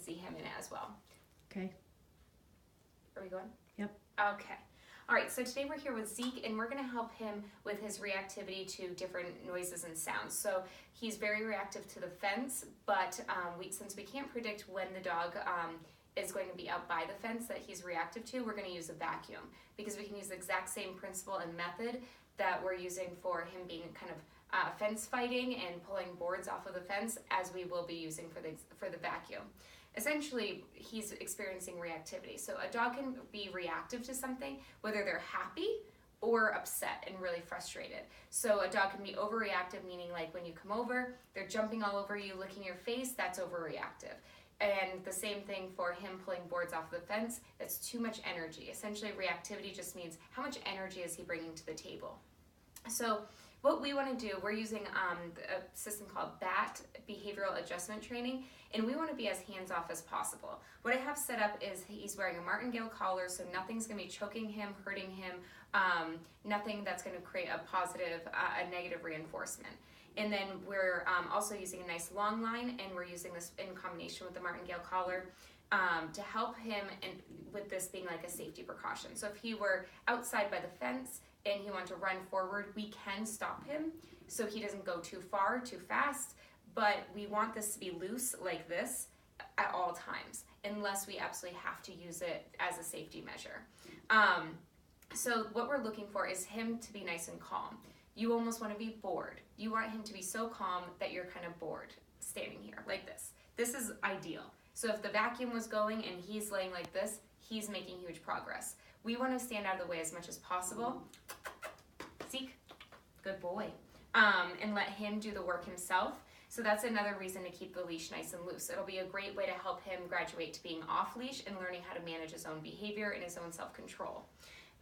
see him in it as well. Okay. Are we going? Yep. Okay. All right, so today we're here with Zeke, and we're going to help him with his reactivity to different noises and sounds. So he's very reactive to the fence, but since we can't predict when the dog is going to be out by the fence that he's reactive to, we're going to use a vacuum, because we can use the exact same principle and method that we're using for him being kind of fence fighting and pulling boards off of the fence as we will be using for the vacuum. Essentially, he's experiencing reactivity. So a dog can be reactive to something, whether they're happy or upset and really frustrated. So a dog can be overreactive, meaning like when you come over, they're jumping all over you, licking your face, that's overreactive. And the same thing for him pulling boards off the fence, that's too much energy. Essentially, reactivity just means how much energy is he bringing to the table. So what we want to do, we're using a system called BAT, Behavioral Adjustment Training, and we want to be as hands-off as possible. What I have set up is he's wearing a martingale collar, so nothing's going to be choking him, hurting him, nothing that's going to create a positive, a negative reinforcement. And then we're also using a nice long line, and we're using this in combination with the martingale collar to help him, and with this being like a safety precaution. So if he were outside by the fence and he wanted to run forward, we can stop him so he doesn't go too far, too fast, but we want this to be loose like this at all times, unless we absolutely have to use it as a safety measure. So what we're looking for is him to be nice and calm. You almost want to be bored. You want him to be so calm that you're kind of bored standing here like this. This is ideal. So if the vacuum was going and he's laying like this, he's making huge progress. We want to stand out of the way as much as possible. Zeke, good boy. And let him do the work himself. So that's another reason to keep the leash nice and loose. It'll be a great way to help him graduate to being off leash and learning how to manage his own behavior and his own self-control.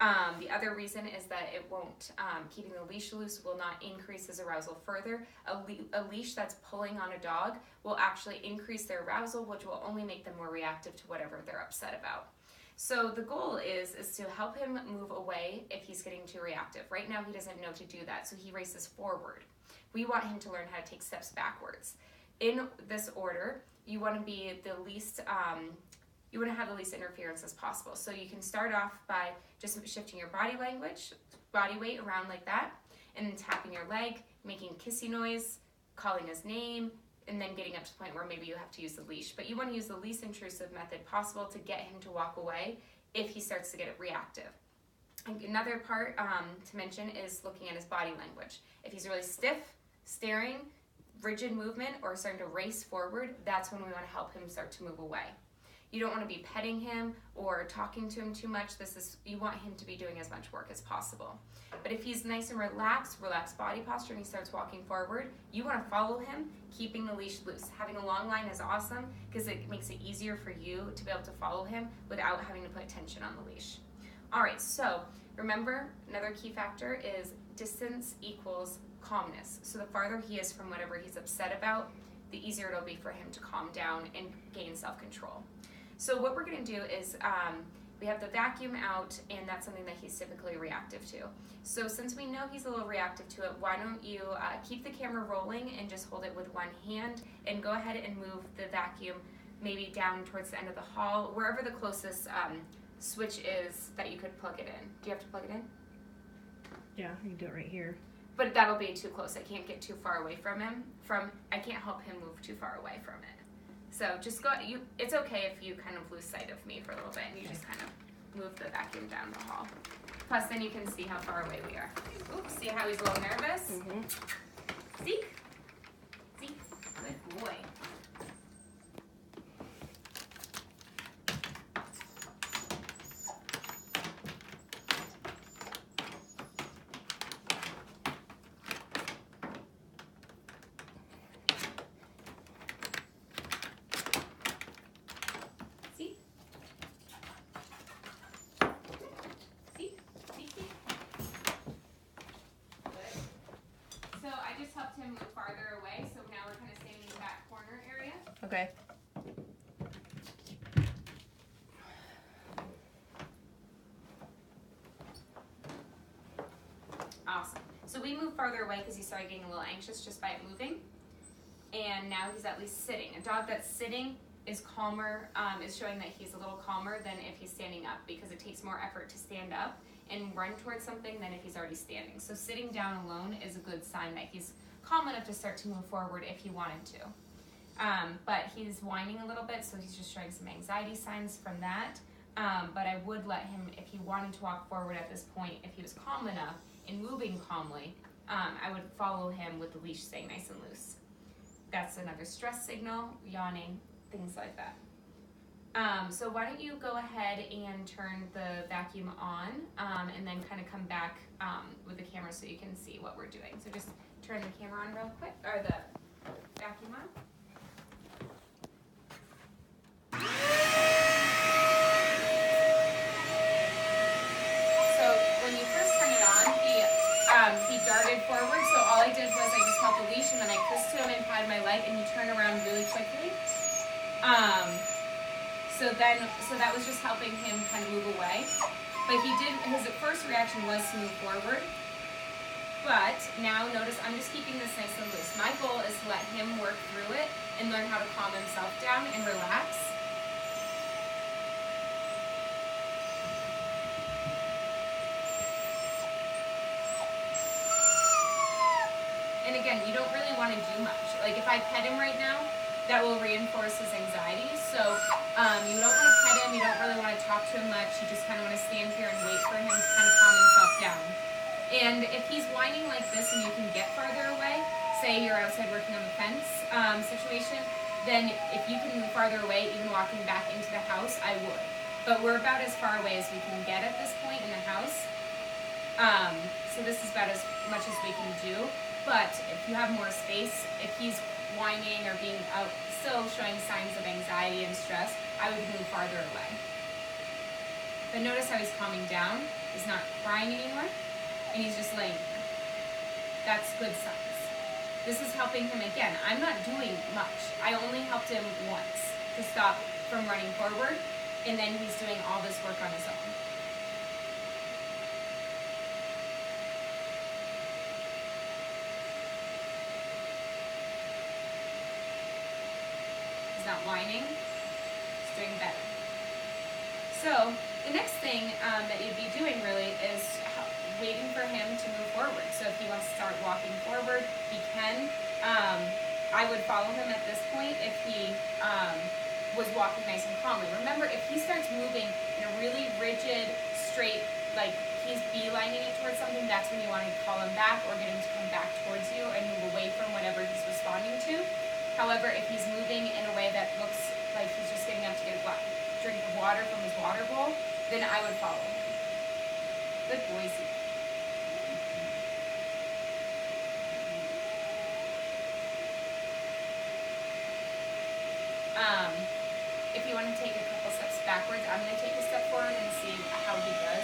The other reason is that it won't, keeping the leash loose will not increase his arousal further. A leash that's pulling on a dog will actually increase their arousal, which will only make them more reactive to whatever they're upset about. So the goal is to help him move away if he's getting too reactive. Right now he doesn't know to do that, so he races forward. We want him to learn how to take steps backwards. In this order, you want to be the least, you want to have the least interference as possible. So you can start off by just shifting your body weight around like that, and then tapping your leg, making kissy noise, calling his name, and then getting up to the point where maybe you have to use the leash. But you want to use the least intrusive method possible to get him to walk away if he starts to get reactive. Another part to mention is looking at his body language. If he's really stiff, staring, rigid movement, or starting to race forward, that's when we want to help him start to move away. You don't want to be petting him or talking to him too much. You want him to be doing as much work as possible. But if he's nice and relaxed body posture, and he starts walking forward, you want to follow him, keeping the leash loose. Having a long line is awesome because it makes it easier for you to be able to follow him without having to put tension on the leash. All right, so remember, another key factor is distance equals calmness. So the farther he is from whatever he's upset about, the easier it'll be for him to calm down and gain self-control. So what we're going to do is we have the vacuum out, and that's something that he's typically reactive to. So since we know he's a little reactive to it, why don't you keep the camera rolling and just hold it with one hand, and go ahead and move the vacuum maybe down towards the end of the hall, wherever the closest switch is that you could plug it in. Do you have to plug it in? Yeah, you can do it right here. But that'll be too close. I can't get too far away from him. I can't help him move too far away from it. So just go. It's okay if you kind of lose sight of me for a little bit, and you just kind of move the vacuum down the hall. Plus, then you can see how far away we are. Oops, see how he's a little nervous? Mm-hmm. Zeke, good boy. Okay. Awesome. So we moved farther away because he started getting a little anxious just by it moving. And now he's at least sitting. A dog that's sitting is calmer, is showing that he's a little calmer than if he's standing up, because it takes more effort to stand up and run towards something than if he's already standing. So sitting down alone is a good sign that he's calm enough to start to move forward if he wanted to. But he's whining a little bit, so he's just showing some anxiety signs from that. But I would let him, if he wanted to walk forward at this point, if he was calm enough and moving calmly, I would follow him with the leash staying nice and loose. That's another stress signal, yawning, things like that. So why don't you go ahead and turn the vacuum on, and then kind of come back with the camera so you can see what we're doing. So just turn the camera on real quick, or the vacuum on. So when you first turn it on, he darted forward, so all I did was I just held the leash and then I kissed him and patted my leg, and he turned around really quickly. So that was just helping him kind of move away. But his first reaction was to move forward. But now notice I'm just keeping this nice and loose. My goal is to let him work through it and learn how to calm himself down and relax. And again, you don't really want to do much. Like if I pet him right now, that will reinforce his anxiety. So you don't want to pet him, you don't really want to talk to him much. You just kind of want to stand here and wait for him to kind of calm himself down. And if he's whining like this and you can get farther away, say you're outside working on the fence situation, then if you can move farther away, even walking back into the house, I would. But we're about as far away as we can get at this point in the house. So this is about as much as we can do. But if you have more space, if he's whining or being out, still showing signs of anxiety and stress, I would move farther away. But notice how he's calming down. He's not crying anymore, and he's just laying there. That's good signs. This is helping him again. I'm not doing much. I only helped him once to stop from running forward, and then he's doing all this work on his own. Not whining, it's doing better. So the next thing that you'd be doing really is waiting for him to move forward. So if he wants to start walking forward, he can. I would follow him at this point if he was walking nice and calmly. Remember, if he starts moving in a really rigid, straight, like he's beelining it towards something, that's when you want to call him back or get him to come back towards you and move away from whatever he's responding to. However, if he's moving in a way that looks like he's just getting up to get a drink of water from his water bowl, then I would follow him. Good boy, Zeke. If you want to take a couple steps backwards, I'm going to take a step forward and see how he does.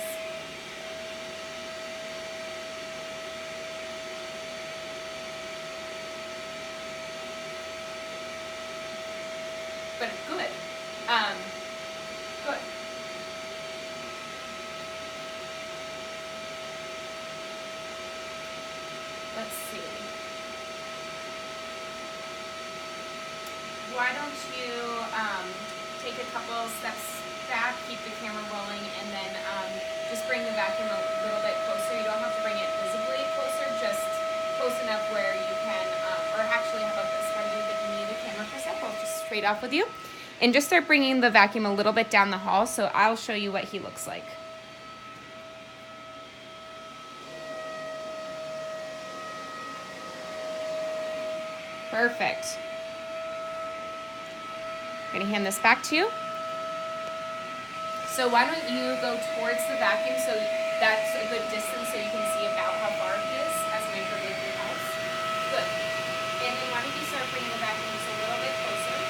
But good. Good. Let's see. Why don't you take a couple steps back, keep the camera rolling, and then just bring the vacuum a little bit closer. You don't have to bring it visibly closer, just close enough where you can, or actually, how about this? Why don't you give me the camera for a sec? I'll just trade off with you. And just start bringing the vacuum a little bit down the hall, so I'll show you what he looks like. Perfect. I'm gonna hand this back to you. So why don't you go towards the vacuum so that's a good distance so you can see about how far it is as measured with your house. Good. And then why don't you start bringing the vacuum just a little bit closer.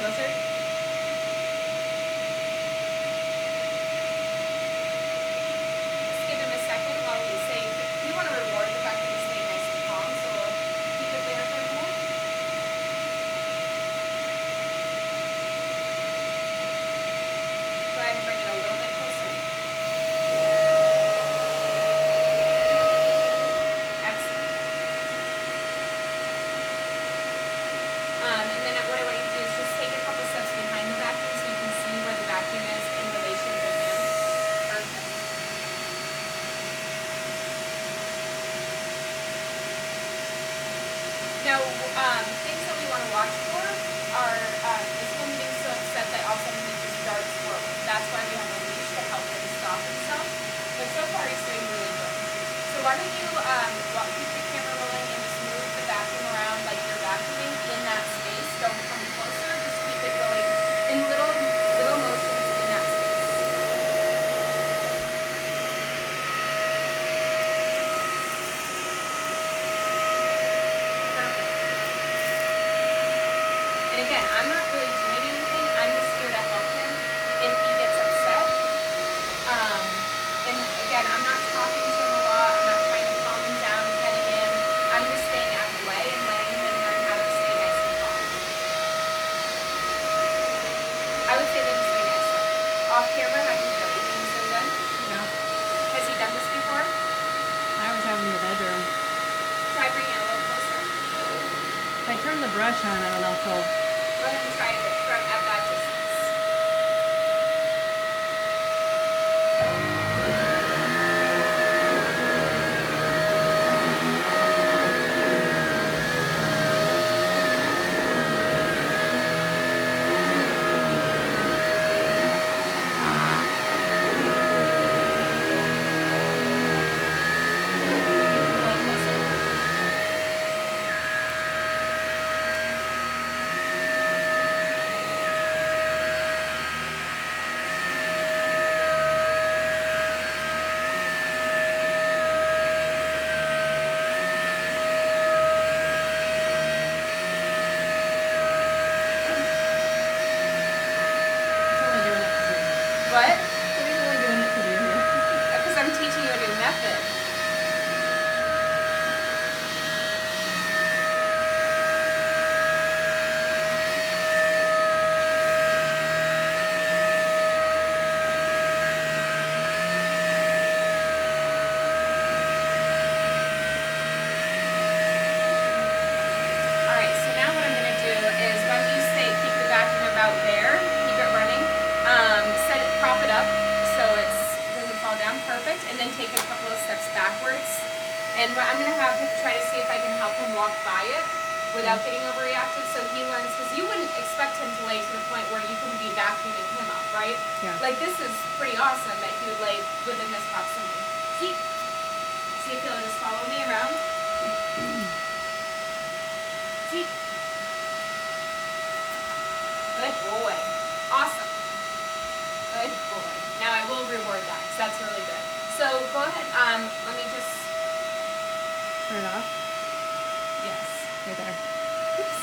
Closer. Just give him a second while we say, we want to reward the fact that he's staying nice and calm, so we'll keep it there for a minute. Go ahead and bring it a Now, things that we want to watch for are is him getting so upset that all of a sudden he just darts forward. That's why we have a leash to help him stop himself. But so far he's doing really good. So why don't you keep the camera rolling and just move the vacuum around like you're vacuuming in that space. Don't come closer. Just keep it going in little motions in that space. And again, I'm not really doing anything. I'm just here to help him if he gets upset. And again, I'm not talking to him a lot. I'm not trying to calm him down, petting him. I'm just staying out of the way and letting him learn how to stay nice and calm. I would say that he's doing excellent. Off camera, how do you feel? You think he's doing good? Yeah. Has he done this before? I was having in the bedroom. Try bringing it a little closer. If I turn the brush on, I don't know if he'll... Go ahead and try it from at that distance. What? What are you really doing it to do here? Because I'm teaching you a new method. Alright, so now what I'm going to do is when you say keep the vacuum about there, keep it running, prop it up so it doesn't fall down, perfect, and then take a couple of steps backwards. And I'm going to have to try to see if I can help him walk by it without getting overreactive so he learns, because you wouldn't expect him to lay to the point where you can be vacuuming him up, right? Yeah. Like this is pretty awesome that he would lay within this proximity. See if he'll just follow me around. Zeke. Good boy. Awesome. Good boy. Now I will reward that because that's really good. So go ahead. Let me just Turn it off. yes. Right there. Oops.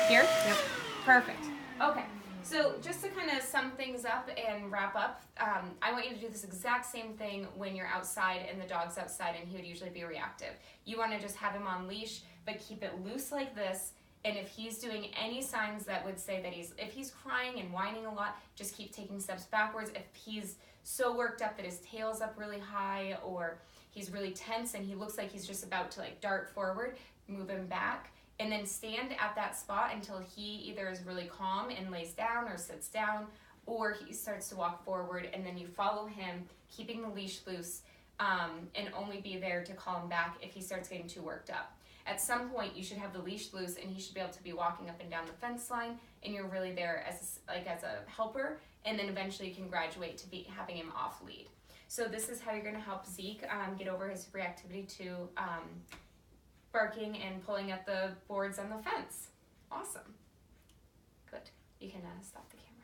Here. Yep. Perfect. Okay. So just to kind of sum things up and wrap up, I want you to do this exact same thing when you're outside and the dog's outside and he would usually be reactive. You want to just have him on leash, but keep it loose like this. And if he's doing any signs that would say that if he's crying and whining a lot, just keep taking steps backwards. If he's so worked up that his tail's up really high or he's really tense and he looks like he's just about to like dart forward, move him back. And then stand at that spot until he either is really calm and lays down or sits down, or he starts to walk forward, and then you follow him, keeping the leash loose, and only be there to call him back if he starts getting too worked up. At some point, you should have the leash loose, and he should be able to be walking up and down the fence line, and you're really there as a helper, and then eventually you can graduate to be having him off lead. So this is how you're going to help Zeke get over his reactivity to barking and pulling at the boards on the fence. Awesome. Good. You can stop the camera.